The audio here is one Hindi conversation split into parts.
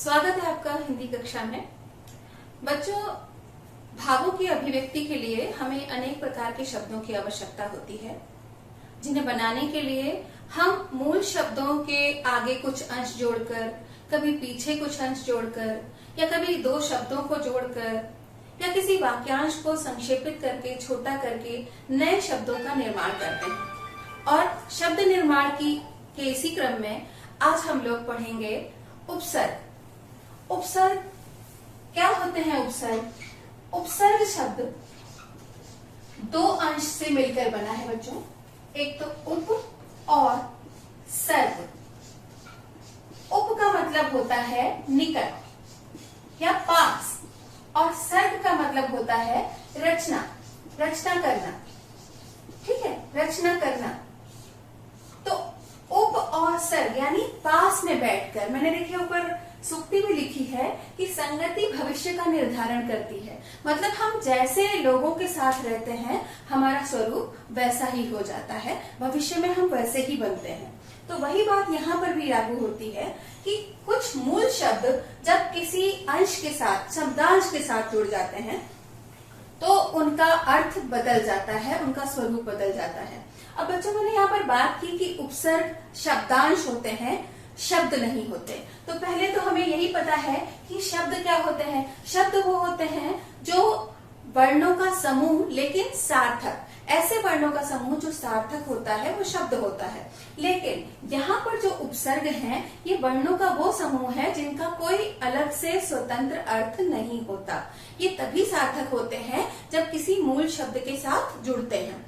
स्वागत है आपका हिंदी कक्षा में। बच्चों, भावों की अभिव्यक्ति के लिए हमें अनेक प्रकार के शब्दों की आवश्यकता होती है, जिन्हें बनाने के लिए हम मूल शब्दों के आगे कुछ अंश जोड़कर, कभी पीछे कुछ अंश जोड़कर, या कभी दो शब्दों को जोड़कर, या किसी वाक्यांश को संक्षेपित करके, छोटा करके नए शब्दों का निर्माण करते हैं। और शब्द निर्माण के इसी क्रम में आज हम लोग पढ़ेंगे उपसर्ग। उपसर्ग क्या होते हैं? उपसर्ग शब्द दो अंश से मिलकर बना है बच्चों। एक तो उप और सर्ग। उप का मतलब होता है निकट या पास, और सर्ग का मतलब होता है रचना करना। ठीक है, रचना करना। तो उप और सर्ग यानी पास में बैठकर, मैंने देखिए ऊपर सूक्ति भी लिखी है कि संगति भविष्य का निर्धारण करती है। मतलब हम जैसे लोगों के साथ रहते हैं, हमारा स्वरूप वैसा ही हो जाता है, भविष्य में हम वैसे ही बनते हैं। तो वही बात यहाँ पर भी लागू होती है कि कुछ मूल शब्द जब किसी अंश के साथ, शब्दांश के साथ जुड़ जाते हैं, तो उनका अर्थ बदल जाता है, उनका स्वरूप बदल जाता है। अब बच्चों, मैंने यहाँ पर बात की कि उपसर्ग शब्दांश होते हैं, शब्द नहीं होते। तो पहले तो हमें यही पता है कि शब्द क्या होते हैं। शब्द वो होते हैं जो वर्णों का समूह, लेकिन सार्थक। ऐसे वर्णों का समूह जो सार्थक होता है वो शब्द होता है। लेकिन यहाँ पर जो उपसर्ग हैं, ये वर्णों का वो समूह है जिनका कोई अलग से स्वतंत्र अर्थ नहीं होता। ये तभी सार्थक होते हैं जब किसी मूल शब्द के साथ जुड़ते हैं,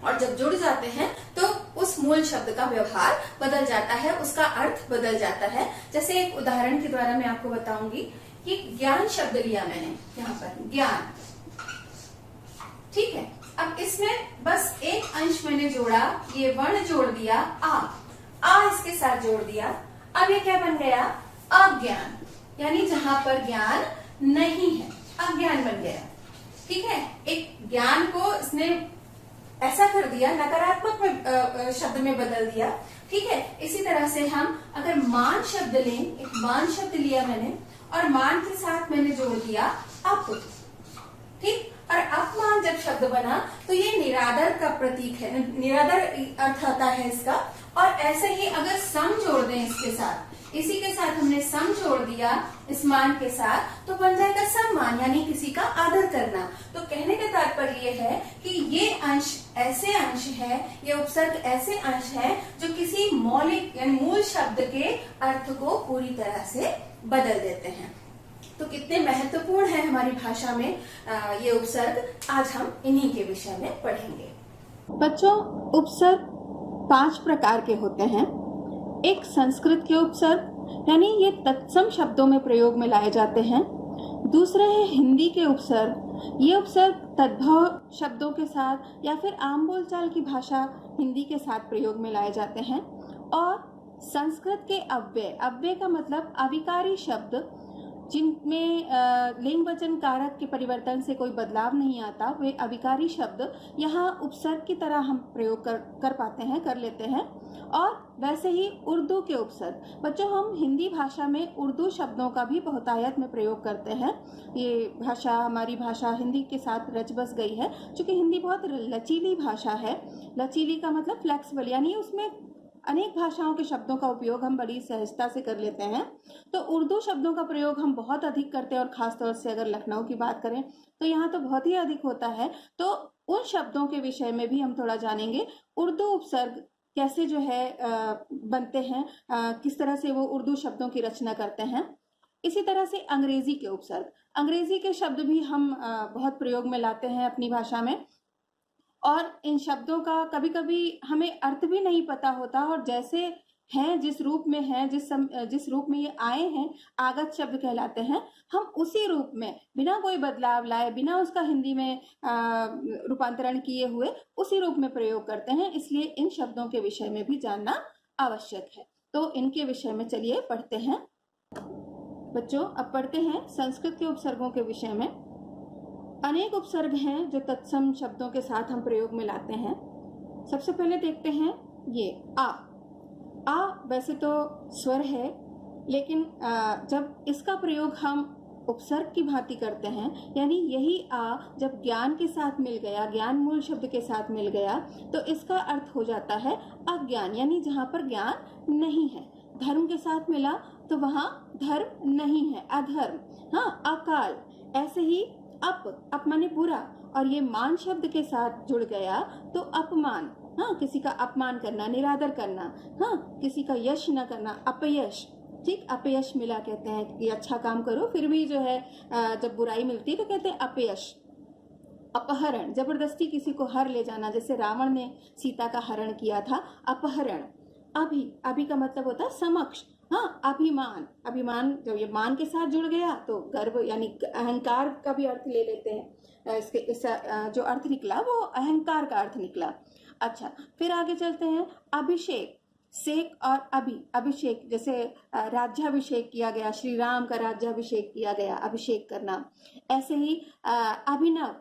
और जब जुड़ जाते हैं तो उस मूल शब्द का व्यवहार बदल जाता है, उसका अर्थ बदल जाता है। जैसे एक उदाहरण के द्वारा मैं आपको बताऊंगी कि ज्ञान शब्द लिया मैंने यहाँ पर, ज्ञान। ठीक है, अब इसमें बस एक अंश मैंने जोड़ा, ये वर्ण जोड़ दिया, आ इसके साथ जोड़ दिया। अब ये क्या बन गया? अज्ञान, यानी जहां पर ज्ञान नहीं है, अज्ञान बन गया। ठीक है, एक ज्ञान को इसने ऐसा कर दिया, नकारात्मक में शब्द में बदल दिया। ठीक है, इसी तरह से हम अगर मान शब्द लें, एक मान शब्द लिया मैंने, और मान के साथ मैंने जोड़ दिया अप। ठीक, और अपमान जब शब्द बना तो ये निरादर का प्रतीक है, निरादर अर्थ आता है इसका। और ऐसे ही अगर सम जोड़ दें इसके साथ, इसी के साथ हमने सम जोड़ दिया इस मान के साथ, तो बन जाएगा सम्मान, यानी किसी का आदर करना। तो कहने का तात्पर्य ये है कि ये अंश ऐसे अंश है, ये उपसर्ग ऐसे अंश है जो किसी मौलिक यानी मूल शब्द के अर्थ को पूरी तरह से बदल देते हैं। तो कितने महत्वपूर्ण है हमारी भाषा में ये उपसर्ग, आज हम इन्हीं के विषय में पढ़ेंगे। बच्चों, उपसर्ग 5 प्रकार के होते हैं। एक संस्कृत के उपसर्ग, यानी ये तत्सम शब्दों में प्रयोग में लाए जाते हैं। दूसरे हैं हिंदी के उपसर्ग। ये उपसर्ग तद्भव शब्दों के साथ या फिर आम बोलचाल की भाषा हिंदी के साथ प्रयोग में लाए जाते हैं। और संस्कृत के अव्यय, अव्यय का मतलब अविकारी शब्द, जिनमें लिंग वचन कारक के परिवर्तन से कोई बदलाव नहीं आता, वे अविकारी शब्द यहाँ उपसर्ग की तरह हम प्रयोग कर पाते हैं, कर लेते हैं। और वैसे ही उर्दू के उपसर्ग। बच्चों, हम हिंदी भाषा में उर्दू शब्दों का भी बहुतायत में प्रयोग करते हैं। ये भाषा, हमारी भाषा हिंदी के साथ रच बस गई है, क्योंकि हिंदी बहुत लचीली भाषा है। लचीली का मतलब फ्लेक्सिबल, यानी उसमें अनेक भाषाओं के शब्दों का उपयोग हम बड़ी सहजता से कर लेते हैं। तो उर्दू शब्दों का प्रयोग हम बहुत अधिक करते हैं, और खासतौर से अगर लखनऊ की बात करें तो यहाँ तो बहुत ही अधिक होता है। तो उन शब्दों के विषय में भी हम थोड़ा जानेंगे। उर्दू उपसर्ग कैसे जो है बनते हैं, किस तरह से वो उर्दू शब्दों की रचना करते हैं। इसी तरह से अंग्रेजी के उपसर्ग, अंग्रेजी के शब्द भी हम बहुत प्रयोग में लाते हैं अपनी भाषा में। और इन शब्दों का कभी कभी हमें अर्थ भी नहीं पता होता, और जैसे हैं, जिस रूप में हैं, जिस रूप में ये आए हैं, आगत शब्द कहलाते हैं। हम उसी रूप में बिना कोई बदलाव लाए, बिना उसका हिंदी में रूपांतरण किए हुए उसी रूप में प्रयोग करते हैं। इसलिए इन शब्दों के विषय में भी जानना आवश्यक है। तो इनके विषय में चलिए पढ़ते हैं। बच्चों, अब पढ़ते हैं संस्कृत के उपसर्गों के विषय में। अनेक उपसर्ग हैं जो तत्सम शब्दों के साथ हम प्रयोग में लाते हैं। सबसे पहले देखते हैं ये आ। वैसे तो स्वर है, लेकिन जब इसका प्रयोग हम उपसर्ग की भांति करते हैं, यानी यही आ जब ज्ञान के साथ मिल गया, ज्ञान मूल शब्द के साथ मिल गया, तो इसका अर्थ हो जाता है अज्ञान, यानी जहाँ पर ज्ञान नहीं है। धर्म के साथ मिला तो वहाँ धर्म नहीं है, अधर्म। हाँ, अकाल। ऐसे ही अप माने बुरा, और ये मान शब्द के साथ जुड़ गया तो अपमान। हाँ, किसी का अपमान करना, निरादर करना। हाँ, किसी का यश न करना, अपयश। ठीक, अपयश मिला कहते हैं कि अच्छा काम करो फिर भी जो है जब बुराई मिलती तो कहते हैं अपयश। अपहरण, जबरदस्ती किसी को हर ले जाना, जैसे रावण ने सीता का हरण किया था, अपहरण। अभी का मतलब होता है समक्ष। हाँ, अभिमान। अभिमान जब ये मान के साथ जुड़ गया तो गर्व यानी अहंकार का भी अर्थ ले लेते हैं। इसके जो अर्थ निकला वो अहंकार का अर्थ निकला। अच्छा, फिर आगे चलते हैं। अभिषेक, सेक और अभिषेक, जैसे राज्याभिषेक किया गया, श्री राम का राज्याभिषेक किया गया, अभिषेक करना। ऐसे ही अभिनव,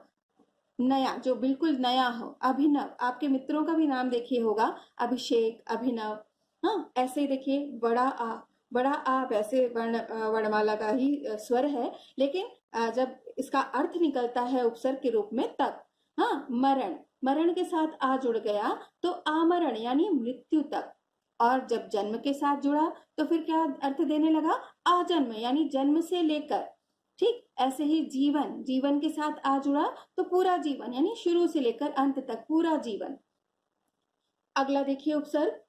नया, जो बिल्कुल नया हो, अभिनव। आपके मित्रों का भी नाम देखिए होगा, अभिषेक, अभिनव। हाँ, ऐसे ही देखिए बड़ा आ वैसे वर्णमाला का ही स्वर है, लेकिन जब इसका अर्थ निकलता है उपसर्ग के रूप में तब। हाँ, मरण के साथ आ जुड़ गया तो आमरण यानी मृत्यु तक, और जब जन्म के साथ जुड़ा तो फिर क्या अर्थ देने लगा, आजन्म यानी जन्म से लेकर। ठीक, ऐसे ही जीवन के साथ आ जुड़ा तो पूरा जीवन यानी शुरू से लेकर अंत तक पूरा जीवन। अगला देखिए उपसर्ग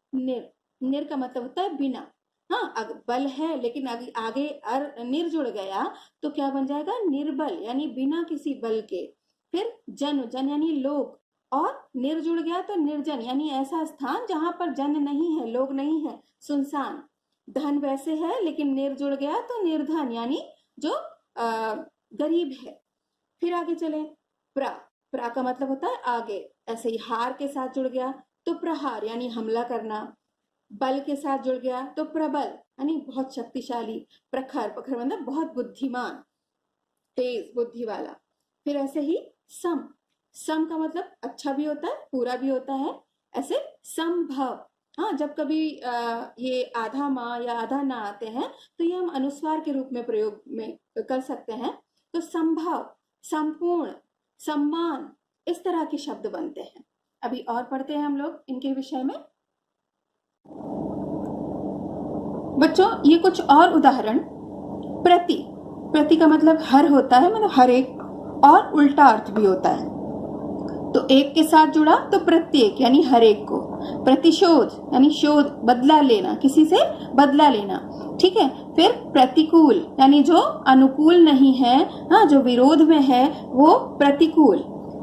निर का मतलब होता है बिना। हाँ, बल है लेकिन आगे निर जुड़ गया तो क्या बन जाएगा, निर्बल यानी बिना किसी बल के। फिर जन यानी लोग, और निर जुड़ गया तो निर्जन यानी ऐसा स्थान जहां पर जन नहीं है, लोग नहीं है, सुनसान। धन वैसे है लेकिन निर जुड़ गया तो निर्धन यानी जो गरीब है। फिर आगे चले, प्रा का मतलब होता है आगे। ऐसे ही हार के साथ जुड़ गया तो प्रहार यानी हमला करना। बल के साथ जुड़ गया तो प्रबल यानी बहुत शक्तिशाली। प्रखर मतलब बहुत बुद्धिमान, तेज, बुद्धि वाला। फिर ऐसे ही सम का मतलब अच्छा भी होता है, पूरा भी होता है। ऐसे संभव। हाँ, जब कभी ये आधा माँ या आधा ना आते हैं तो ये हम अनुस्वार के रूप में प्रयोग में कर सकते हैं। तो संभव, संपूर्ण, सम्मान, इस तरह के शब्द बनते हैं। अभी और पढ़ते हैं हम लोग इनके विषय में। बच्चों, ये कुछ और उदाहरण। प्रति का मतलब हर होता है, मतलब हर एक, और उल्टा अर्थ भी होता है। तो एक के साथ जुड़ा तो प्रत्येक यानी हर एक को। प्रतिशोध यानी शोध, बदला लेना, किसी से बदला लेना। ठीक है। फिर प्रतिकूल यानी जो अनुकूल नहीं है, हाँ, जो विरोध में है वो प्रतिकूल।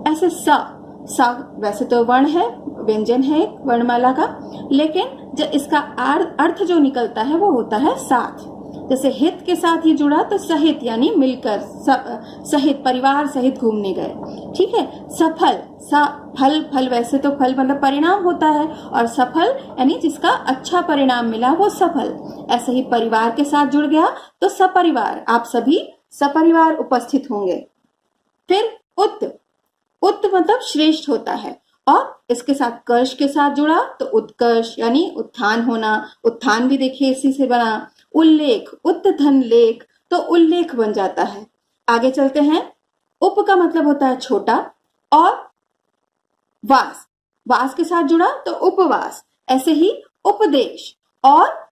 ऐसे सा वैसे तो वर्ण है, व्यंजन है एक वर्णमाला का, लेकिन जो इसका अर्थ जो निकलता है वो होता है साथ। जैसे हित के साथ ही जुड़ा तो सहित यानी मिलकर, सहित, परिवार सहित घूमने गए। ठीक है। सफल, फल वैसे तो फल मतलब परिणाम होता है, और सफल यानी जिसका अच्छा परिणाम मिला वो सफल। ऐसे ही परिवार के साथ जुड़ गया तो सपरिवार, आप सभी सपरिवार उपस्थित होंगे। फिर उत मतलब श्रेष्ठ होता है, और इसके साथ कर्ष के साथ जुड़ा तो उत्कर्ष यानी उत्थान होना। उत्थान भी देखिए इसी से बना। उल्लेख, उत धन लेख, तो उल्लेख बन जाता है। आगे चलते हैं। उप का मतलब होता है छोटा, और वास के साथ जुड़ा तो उपवास। ऐसे ही उपदेश और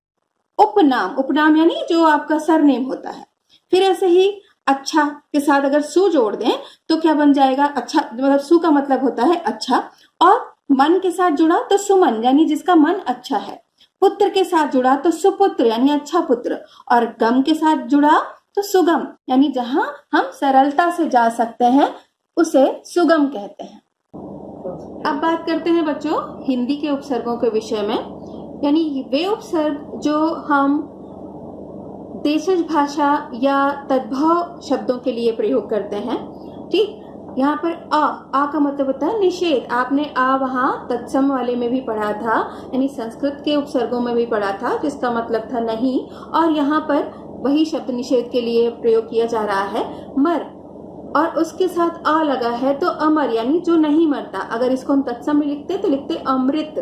उपनाम यानी जो आपका सरनेम होता है। फिर ऐसे ही अच्छा के साथ अगर सु जोड़ दें तो क्या बन जाएगा, अच्छा, मतलब सु का मतलब होता है अच्छा, और मन के साथ जुड़ा तो सुमन यानी जिसका मन अच्छा है। पुत्र के साथ जुड़ा तो सुपुत्र यानी अच्छा पुत्र, और गम के साथ जुड़ा तो सुगम यानी जहां हम सरलता से जा सकते हैं उसे सुगम कहते हैं। अब बात करते हैं बच्चों हिंदी के उपसर्गों के विषय में, यानी वे उपसर्ग जो हम देशज भाषा या तद्भव शब्दों के लिए प्रयोग करते हैं। ठीक, यहाँ पर आ का मतलब होता है निषेध। आपने आ वहां तत्सम वाले में भी पढ़ा था, यानी संस्कृत के उपसर्गों में भी पढ़ा था, जिसका मतलब था नहीं, और यहाँ पर वही शब्द निषेध के लिए प्रयोग किया जा रहा है। मर, और उसके साथ आ लगा है तो अमर यानी जो नहीं मरता। अगर इसको हम तत्सम में लिखते तो लिखते अमृत।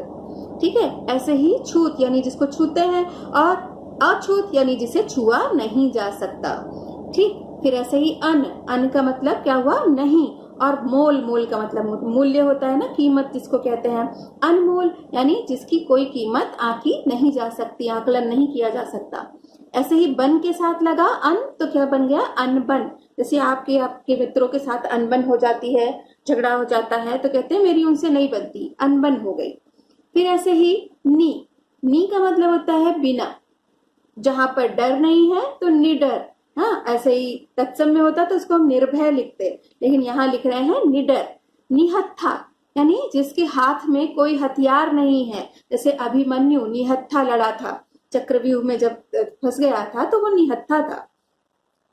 ठीक है। ऐसे ही छूत यानी जिसको छूते हैं, और अछूत यानी जिसे छुआ नहीं जा सकता। ठीक, फिर ऐसे ही अन का मतलब क्या हुआ, नहीं, और मोल का मतलब मूल्य होता है ना, कीमत जिसको कहते हैं। अनमोल यानी जिसकी कोई कीमत आंकी नहीं जा सकती, आकलन नहीं किया जा सकता। ऐसे ही बन के साथ लगा अन, तो क्या बन गया, अनबन। जैसे आपके मित्रों के साथ अनबन हो जाती है, झगड़ा हो जाता है, तो कहते हैं मेरी उनसे नहीं बनती, अनबन हो गई। फिर ऐसे ही नी का मतलब होता है बिना, जहां पर डर नहीं है तो निडर। हाँ, ऐसे ही तत्सम में होता तो उसको हम निर्भय लिखते, लेकिन यहाँ लिख रहे हैं निडर। निहत्था यानी जिसके हाथ में कोई हथियार नहीं है, जैसे अभिमन्यु निहत्था लड़ा था, चक्रव्यूह में जब फंस गया था तो वो निहत्था था।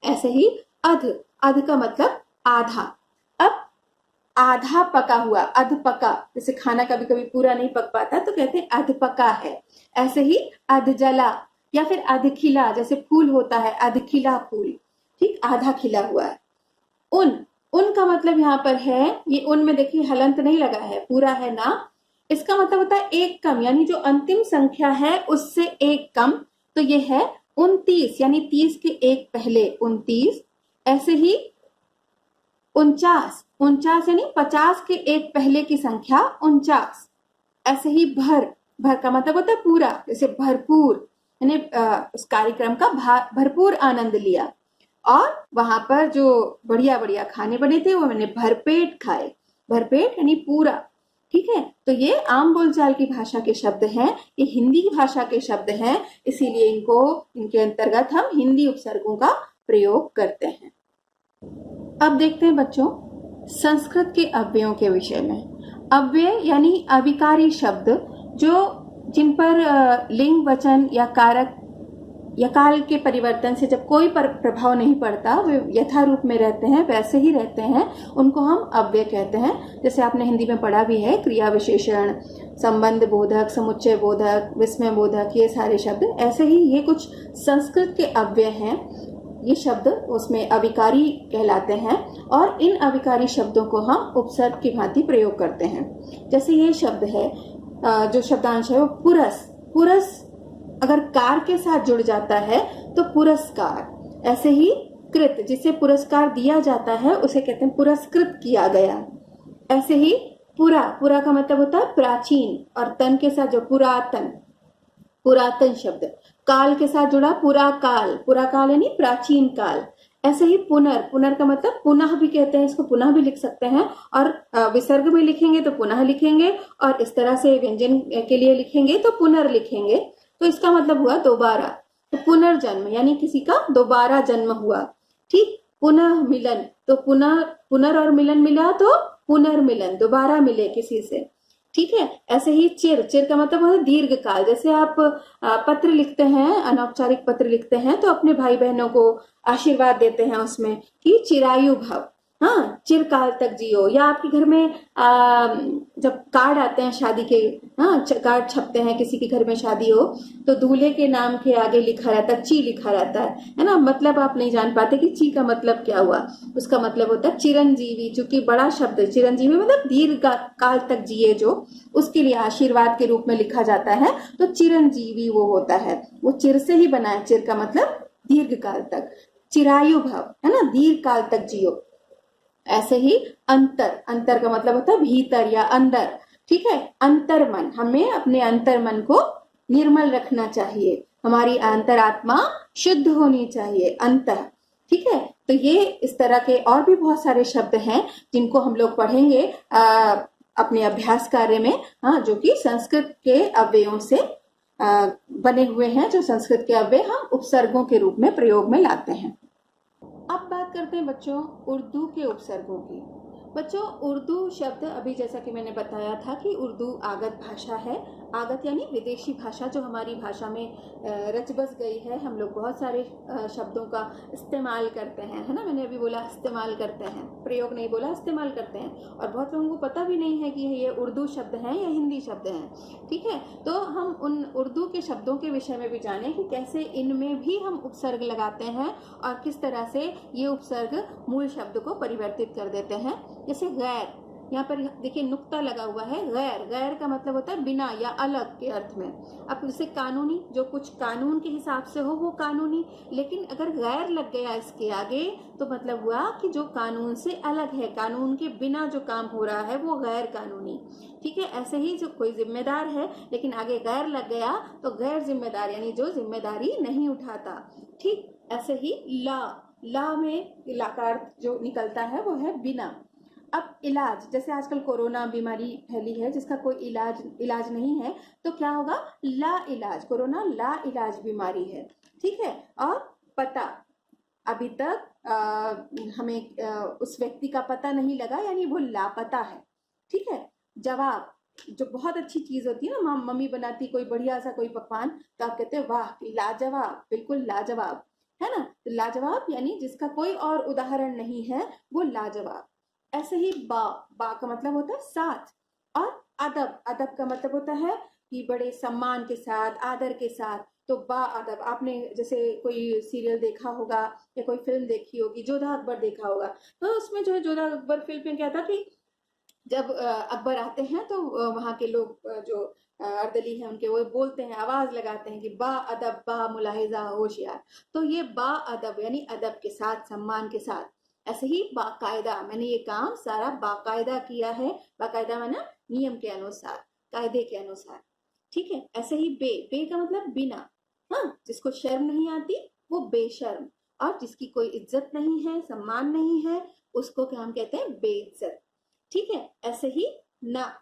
ऐसे ही अध का मतलब आधा। अब आधा पका हुआ, अध पका, जैसे खाना कभी कभी पूरा नहीं पक पाता तो कहते हैं अध पका है। ऐसे ही अध जला या फिर अध खिला, जैसे फूल होता है अध खिला फूल, ठीक, आधा खिला हुआ है। उन का मतलब यहाँ पर है, ये उन में देखिए हलंत नहीं लगा है, पूरा है ना, इसका मतलब होता है एक कम, यानी जो अंतिम संख्या है उससे एक कम, तो ये है 29, यानी 30 के एक पहले 29। ऐसे ही 49 यानी 50 के एक पहले की संख्या 49। ऐसे ही भर का मतलब होता है पूरा, जैसे भरपूर, यानी उस कार्यक्रम का भरपूर आनंद लिया, और वहां पर जो बढ़िया बढ़िया खाने बने थे वो मैंने भरपेट खाए। भरपेट यानी पूरा, ठीक है। तो ये आम बोलचाल की भाषा के शब्द हैं, ये हिंदी की भाषा के शब्द हैं, इसीलिए इनके अंतर्गत हम हिंदी उपसर्गों का प्रयोग करते हैं। अब देखते हैं बच्चों संस्कृत के अव्ययों के विषय में। अव्यय यानी अविकारी शब्द, जिन पर लिंग, वचन या कारक या काल के परिवर्तन से जब कोई प्रभाव नहीं पड़ता, वे यथारूप में रहते हैं, वैसे ही रहते हैं, उनको हम अव्यय कहते हैं। जैसे आपने हिंदी में पढ़ा भी है, क्रिया विशेषण, संबंध बोधक, समुच्चय बोधक, विस्मय बोधक, ये सारे शब्द। ऐसे ही ये कुछ संस्कृत के अव्यय हैं, ये शब्द उसमें अविकारी कहलाते हैं, और इन अविकारी शब्दों को हम उपसर्ग की भांति प्रयोग करते हैं। जैसे ये शब्द है, जो शब्दांश है वो पुरस अगर कार के साथ जुड़ जाता है तो पुरस्कार। ऐसे ही कृत, जिसे पुरस्कार दिया जाता है उसे कहते हैं पुरस्कृत किया गया। ऐसे ही पुरा का मतलब होता है प्राचीन, और तन के साथ जो पुरातन शब्द, काल के साथ जुड़ा पुरा काल यानी प्राचीन काल। ऐसे ही पुनर का मतलब पुनः भी कहते हैं, इसको पुनः भी लिख सकते हैं, और विसर्ग में लिखेंगे तो पुनः लिखेंगे, और इस तरह से व्यंजन के लिए लिखेंगे तो पुनर् लिखेंगे, तो इसका मतलब हुआ दोबारा। तो पुनर्जन्म यानी किसी का दोबारा जन्म हुआ, ठीक। पुनः मिलन, तो पुनर और मिलन मिला तो पुनर्मिलन, दोबारा मिले किसी से, ठीक है। ऐसे ही चिर का मतलब है दीर्घ काल। जैसे आप पत्र लिखते हैं, अनौपचारिक पत्र लिखते हैं, तो अपने भाई बहनों को आशीर्वाद देते हैं उसमें कि चिरायु भव, हाँ, चिरकाल तक जियो। या आपके घर में जब कार्ड आते हैं शादी के, हाँ, कार्ड छपते हैं, किसी के घर में शादी हो तो दूल्हे के नाम के आगे लिखा रहता है, ची लिखा रहता है ना। मतलब आप नहीं जान पाते कि ची का मतलब क्या हुआ, उसका मतलब होता है चिरंजीवी। चूंकि बड़ा शब्द चिरंजीवी मतलब दीर्घ काल तक जिए, जो उसके लिए आशीर्वाद के रूप में लिखा जाता है, तो चिरंजीवी वो होता है, वो चिर से ही बना है। चिर का मतलब दीर्घ काल तक, चिरायु भव है ना, दीर्घ काल तक जियो। ऐसे ही अंतर का मतलब होता है भीतर या अंदर, ठीक है। अंतर्मन, हमें अपने अंतर्मन को निर्मल रखना चाहिए, हमारी अंतरात्मा शुद्ध होनी चाहिए, अंतर, ठीक है। तो ये इस तरह के और भी बहुत सारे शब्द हैं जिनको हम लोग पढ़ेंगे अपने अभ्यास कार्य में, हाँ, जो कि संस्कृत के अव्ययों से बने हुए हैं, जो संस्कृत के अव्यय हम उपसर्गों के रूप में प्रयोग में लाते हैं। अब बात करते हैं बच्चों उर्दू के उपसर्गों की। बच्चों उर्दू शब्द, अभी जैसा कि मैंने बताया था कि उर्दू आगत भाषा है। आगत यानी विदेशी भाषा जो हमारी भाषा में रच बस गई है। हम लोग बहुत सारे शब्दों का इस्तेमाल करते हैं, है ना। मैंने अभी बोला इस्तेमाल करते हैं, प्रयोग नहीं बोला, इस्तेमाल करते हैं। और बहुत लोगों को पता भी नहीं है कि ये उर्दू शब्द हैं या हिंदी शब्द हैं, ठीक है। तो हम उन उर्दू के शब्दों के विषय में भी जाने कि कैसे इनमें भी हम उपसर्ग लगाते हैं और किस तरह से ये उपसर्ग मूल शब्द को परिवर्तित कर देते हैं। जैसे गैर यहाँ पर देखिए नुक्ता लगा हुआ है, गैर। गैर का मतलब होता है बिना या अलग के अर्थ में। अब जैसे कानूनी, जो कुछ कानून के हिसाब से हो वो कानूनी, लेकिन अगर गैर लग गया इसके आगे तो मतलब हुआ कि जो कानून से अलग है, कानून के बिना जो काम हो रहा है वो गैर कानूनी। ठीक है, ऐसे ही जो कोई जिम्मेदार है लेकिन आगे गैर लग गया तो गैर जिम्मेदार, यानी जो जिम्मेदारी नहीं उठाता। ठीक, ऐसे ही ला में ला का अर्थ जो निकलता है वो है बिना। अब इलाज, जैसे आजकल कोरोना बीमारी फैली है जिसका कोई इलाज नहीं है, तो क्या होगा, ला इलाज। कोरोना ला इलाज बीमारी है। ठीक है, और पता, अभी तक हमें उस व्यक्ति का पता नहीं लगा, यानी वो लापता है। ठीक है, जवाब, जो बहुत अच्छी चीज होती है ना, मम्मी बनाती कोई बढ़िया सा कोई पकवान तो आप कहते हैं वाह लाजवाब, बिल्कुल लाजवाब, है ना। तो लाजवाब यानी जिसका कोई और उदाहरण नहीं है, वो लाजवाब। ऐसे ही बा का मतलब होता है साथ। और अदब, अदब का मतलब होता है कि बड़े सम्मान के साथ, आदर के साथ। तो बा अदब, आपने जैसे कोई सीरियल देखा होगा या कोई फिल्म देखी होगी, जोधा अकबर देखा होगा, तो उसमें जो है जोधा अकबर फिल्म में क्या था कि जब अकबर आते हैं तो वहाँ के लोग जो अर्दली है उनके, वो बोलते हैं, आवाज लगाते हैं कि बा अदब बा मुलाहिजा होशियार। तो ये बा अदब यानी अदब के साथ, सम्मान के साथ। ऐसे ही बाकायदा, मैंने ये काम सारा बाकायदा किया है। बाकायदा माना नियम के अनुसार, कायदे के अनुसार। ठीक है, ऐसे ही बे का मतलब बिना। हाँ, जिसको शर्म नहीं आती वो बेशर्म, और जिसकी कोई इज्जत नहीं है, सम्मान नहीं है, उसको क्या हम कहते हैं, बेइज्जत। ठीक है, ऐसे ही ना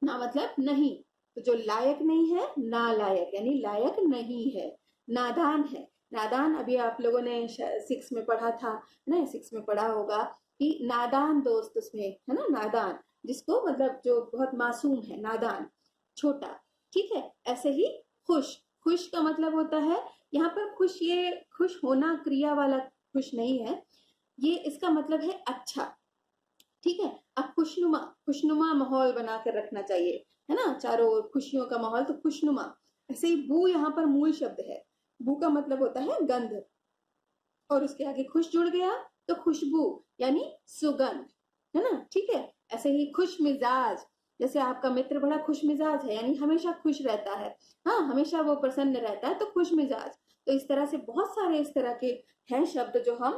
मतलब नहीं, तो जो लायक नहीं है, ना लायक यानी लायक नहीं है, नादान है। नादान अभी आप लोगों ने 6 में पढ़ा था ना, 6 में पढ़ा होगा कि नादान दोस्त उसमें है ना, नादान जिसको मतलब जो बहुत मासूम है, नादान, छोटा। ठीक है, ऐसे ही खुश, खुश का मतलब होता है यहाँ पर खुश, ये खुश होना क्रिया वाला खुश नहीं है, ये इसका मतलब है अच्छा। ठीक है, अब खुशनुमा माहौल बना कर रखना चाहिए, है ना, चारों ओर खुशियों का माहौल, तो खुशनुमा। ऐसे ही बू यहाँ पर मूल शब्द है। बू का मतलब होता है गंध, और उसके आगे खुश जुड़ गया तो खुशबू यानी सुगंध, है ना। ठीक है, ऐसे ही खुश मिजाज, जैसे आपका मित्र बड़ा खुश मिजाज है यानी हमेशा खुश रहता है, हाँ, हमेशा वो प्रसन्न रहता है, तो खुश मिजाज। तो इस तरह से बहुत सारे इस तरह के हैं शब्द जो हम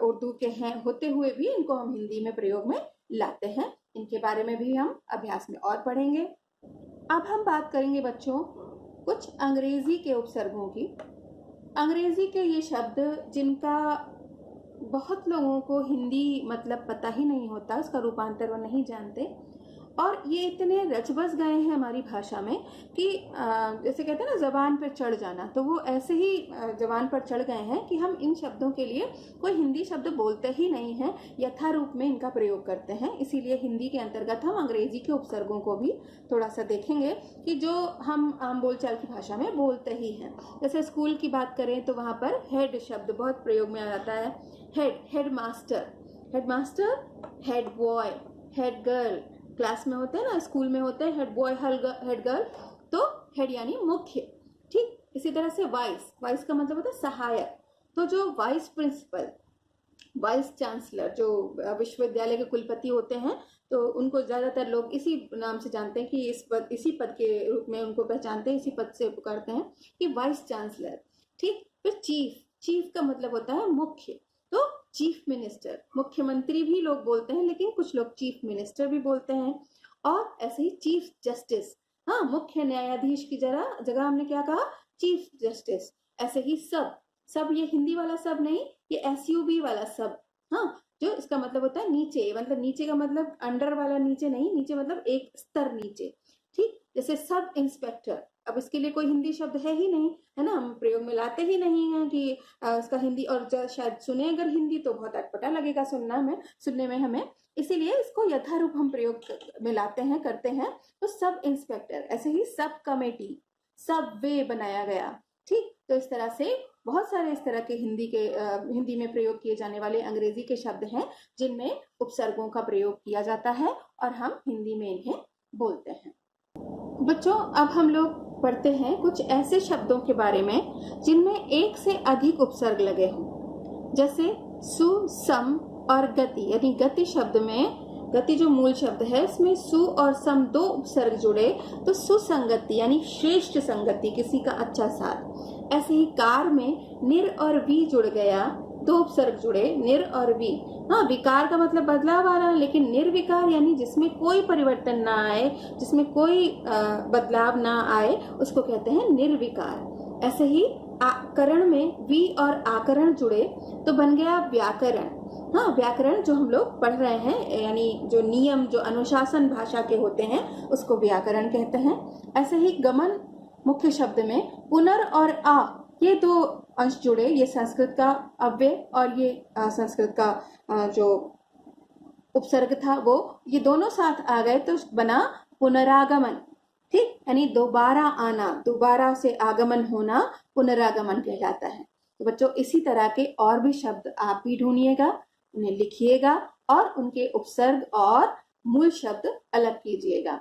उर्दू के हैं होते हुए भी इनको हम हिंदी में प्रयोग में लाते हैं। इनके बारे में भी हम अभ्यास में और पढ़ेंगे। अब हम बात करेंगे बच्चों कुछ अंग्रेजी के उपसर्गों की। अंग्रेजी के ये शब्द जिनका बहुत लोगों को हिंदी मतलब पता ही नहीं होता, उसका रूपांतर वो नहीं जानते, और ये इतने रचबस गए हैं हमारी भाषा में कि जैसे कहते हैं ना जबान पर चढ़ जाना, तो वो ऐसे ही जबान पर चढ़ गए हैं कि हम इन शब्दों के लिए कोई हिंदी शब्द बोलते ही नहीं हैं, यथारूप में इनका प्रयोग करते हैं। इसीलिए हिंदी के अंतर्गत हम अंग्रेजी के उपसर्गों को भी थोड़ा सा देखेंगे कि जो हम आम बोलचाल की भाषा में बोलते ही हैं। जैसे स्कूल की बात करें तो वहाँ पर हेड शब्द बहुत प्रयोग में आ जाता है। Head master, head boy, head girl, class में होते हैं ना, स्कूल में होते हैं हेड बॉय हेड गर्ल, तो हेड यानी मुख्य। ठीक, इसी तरह से वाइस का मतलब होता है सहायक। तो जो वाइस प्रिंसिपल, वाइस चांसलर, जो विश्वविद्यालय के कुलपति होते हैं, तो उनको ज्यादातर लोग इसी नाम से जानते हैं कि इसी पद के रूप में उनको पहचानते हैं, इसी पद से पुकारते हैं कि वाइस चांसलर। ठीक, फिर चीफ का मतलब होता है मुख्य, तो चीफ मिनिस्टर, मुख्यमंत्री भी लोग बोलते हैं लेकिन कुछ लोग चीफ मिनिस्टर भी बोलते हैं। और ऐसे ही चीफ जस्टिस, हाँ, मुख्य न्यायाधीश की जगह हमने क्या कहा, चीफ जस्टिस। ऐसे ही सब ये हिंदी वाला सब नहीं, ये SUB वाला सब, हाँ, जो इसका मतलब होता है नीचे, मतलब नीचे का मतलब अंडर वाला नीचे नहीं, नीचे मतलब एक स्तर नीचे। ठीक, जैसे सब इंस्पेक्टर, अब इसके लिए कोई हिंदी शब्द है ही नहीं, है ना, हम प्रयोग में लाते ही नहीं है कि इसका हिंदी, और शायद सुने अगर हिंदी तो बहुत अटपटा लगेगा सुनने में हमें, इसीलिए इसको यथारूप हम प्रयोग में लाते हैं, करते हैं। तो सब इंस्पेक्टर, ऐसे ही सब कमेटी, सब वे बनाया गया। ठीक, तो इस तरह से बहुत सारे इस तरह के हिंदी में प्रयोग किए जाने वाले अंग्रेजी के शब्द हैं जिनमें उपसर्गों का प्रयोग किया जाता है और हम हिंदी में इन्हें बोलते हैं। बच्चों, अब हम लोग पढ़ते हैं कुछ ऐसे शब्दों के बारे में जिनमें एक से अधिक उपसर्ग लगे हों, जैसे सु, सम और गति, यानी गति शब्द में गति जो मूल शब्द है इसमें सु और सम दो उपसर्ग जुड़े तो सुसंगति यानी श्रेष्ठ संगति, किसी का अच्छा साथ। ऐसे ही कार में निर और वी जुड़ गया, दो उपसर्ग जुड़े निर और वी। हाँ, विकार का मतलब बदलाव आ रहा है, लेकिन निर्विकार यानी जिसमें कोई परिवर्तन ना आए, जिसमें कोई बदलाव ना आए, उसको कहते हैं निर्विकार। ऐसे ही आकरण में वी और आकरण जुड़े तो बन गया व्याकरण। हाँ, व्याकरण जो हम लोग पढ़ रहे हैं, यानी जो नियम, जो अनुशासन भाषा के होते हैं, उसको व्याकरण कहते हैं। ऐसे ही गमन मुख्य शब्द में पुनर और आ, ये दो अंश जुड़े, ये संस्कृत का अव्यय और ये संस्कृत का जो उपसर्ग था वो, ये दोनों साथ आ गए तो बना पुनरागमन। ठीक, यानी दोबारा आना, दोबारा से आगमन होना पुनरागमन कहलाता है। तो बच्चों, इसी तरह के और भी शब्द आप भी ढूंढिएगा, उन्हें लिखिएगा और उनके उपसर्ग और मूल शब्द अलग कीजिएगा।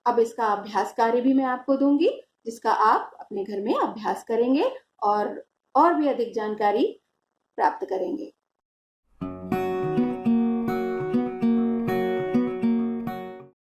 अब इसका अभ्यास कार्य भी मैं आपको दूंगी, जिसका आप अपने घर में अभ्यास करेंगे और भी अधिक जानकारी प्राप्त करेंगे।